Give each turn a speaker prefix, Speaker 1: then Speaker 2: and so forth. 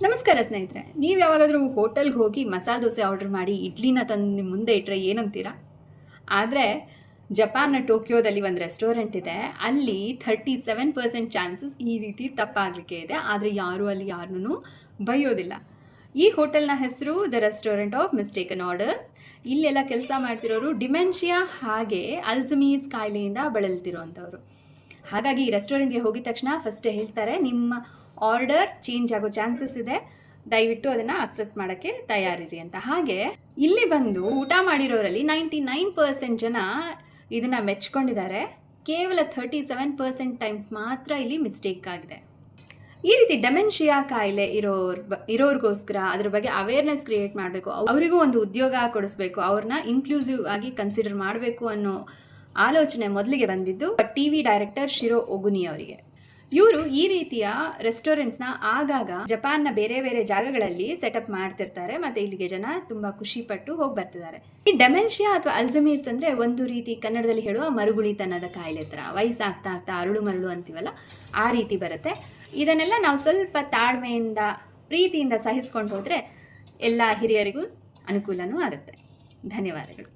Speaker 1: ನಮಸ್ಕಾರ ಸ್ನೇಹಿತರೆ, ನೀವು ಯಾವಾಗಾದರೂ ಹೋಟೆಲ್ಗೆ ಹೋಗಿ ಮಸಾಲೆ ದೋಸೆ ಆರ್ಡರ್ ಮಾಡಿ ಇಡ್ಲಿನ ತಂದು ನಿಮ್ಮ ಮುಂದೆ ಇಟ್ಟರೆ ಏನಂತೀರಾ? ಆದರೆ ಜಪಾನ್ನ ಟೋಕಿಯೋದಲ್ಲಿ ಒಂದು ರೆಸ್ಟೋರೆಂಟ್ ಇದೆ. ಅಲ್ಲಿ 37% ಚಾನ್ಸಸ್ ಈ ರೀತಿ ತಪ್ಪಾಗಲಿಕ್ಕೆ ಇದೆ. ಆದರೆ ಯಾರೂ ಅಲ್ಲಿ ಯಾರನ್ನೂ ಬೈಯೋದಿಲ್ಲ. ಈ ಹೋಟೆಲ್ನ ಹೆಸರು the restaurant of mistaken orders. ಇಲ್ಲೆಲ್ಲ ಕೆಲಸ ಮಾಡ್ತಿರೋರು ಡಿಮೆನ್ಷಿಯಾ ಹಾಗೆ ಅಲ್ಝಮೀರ್ಸ್ ಕಾಯಿಲೆಯಿಂದ ಬಳಲ್ತಿರೋವಂಥವ್ರು. ಹಾಗಾಗಿ ಈ ರೆಸ್ಟೋರೆಂಟ್ಗೆ ಹೋಗಿದ ತಕ್ಷಣ ಫಸ್ಟೇ ಹೇಳ್ತಾರೆ, ನಿಮ್ಮ ಆರ್ಡರ್ ಚೇಂಜ್ ಆಗೋ ಚಾನ್ಸಸ್ ಇದೆ, ದಯವಿಟ್ಟು ಅದನ್ನು ಅಕ್ಸೆಪ್ಟ್ ಮಾಡೋಕ್ಕೆ ತಯಾರಿರಿ ಅಂತ. ಹಾಗೆ ಇಲ್ಲಿ ಬಂದು ಊಟ ಮಾಡಿರೋರಲ್ಲಿ 99% ಜನ ಇದನ್ನು ಮೆಚ್ಕೊಂಡಿದ್ದಾರೆ. ಕೇವಲ 37% ಟೈಮ್ಸ್ ಮಾತ್ರ ಇಲ್ಲಿ ಮಿಸ್ಟೇಕ್ ಆಗಿದೆ. ಈ ರೀತಿ ಡೆಮೆನ್ಷಿಯಾ ಕಾಯಿಲೆ ಇರೋರಿಗೋಸ್ಕರ ಅದ್ರ ಬಗ್ಗೆ ಅವೇರ್ನೆಸ್ ಕ್ರಿಯೇಟ್ ಮಾಡಬೇಕು, ಅವರಿಗೂ ಒಂದು ಉದ್ಯೋಗ ಕೊಡಿಸ್ಬೇಕು, ಅವ್ರನ್ನ ಇನ್ಕ್ಲೂಸಿವ್ ಆಗಿ ಕನ್ಸಿಡರ್ ಮಾಡಬೇಕು ಅನ್ನೋ ಆಲೋಚನೆ ಮೊದಲಿಗೆ ಬಂದಿದ್ದು ಟಿವಿ ಡೈರೆಕ್ಟರ್ ಶಿರೋ ಒಗುನಿ ಅವರಿಗೆ. ಇವರು ಈ ರೀತಿಯ ರೆಸ್ಟೋರೆಂಟ್ಸ್ನ ಆಗಾಗ ಜಪಾನ್ನ ಬೇರೆ ಬೇರೆ ಜಾಗಗಳಲ್ಲಿ ಸೆಟಪ್ ಮಾಡ್ತಿರ್ತಾರೆ ಮತ್ತು ಇಲ್ಲಿಗೆ ಜನ ತುಂಬ ಖುಷಿಪಟ್ಟು ಹೋಗಿ ಬರ್ತಿದ್ದಾರೆ. ಈ ಡೆಮೆನ್ಷಿಯಾ ಅಥವಾ ಅಲ್ಝಮೀರ್ಸ್ ಅಂದರೆ ಒಂದು ರೀತಿ ಕನ್ನಡದಲ್ಲಿ ಹೇಳುವ ಮರುಗುಳಿತನದ ಕಾಯಿಲೆ ಥರ, ವಯಸ್ಸಾಗ್ತಾ ಆಗ್ತಾ ಅರಳು ಮರಳು ಅಂತೀವಲ್ಲ, ಆ ರೀತಿ ಬರುತ್ತೆ. ಇದನ್ನೆಲ್ಲ ನಾವು ಸ್ವಲ್ಪ ತಾಳ್ಮೆಯಿಂದ ಪ್ರೀತಿಯಿಂದ ಸಹಿಸ್ಕೊಂಡು ಹೋದರೆ ಎಲ್ಲ ಹಿರಿಯರಿಗೂ ಅನುಕೂಲನೂ ಆಗುತ್ತೆ. ಧನ್ಯವಾದಗಳು.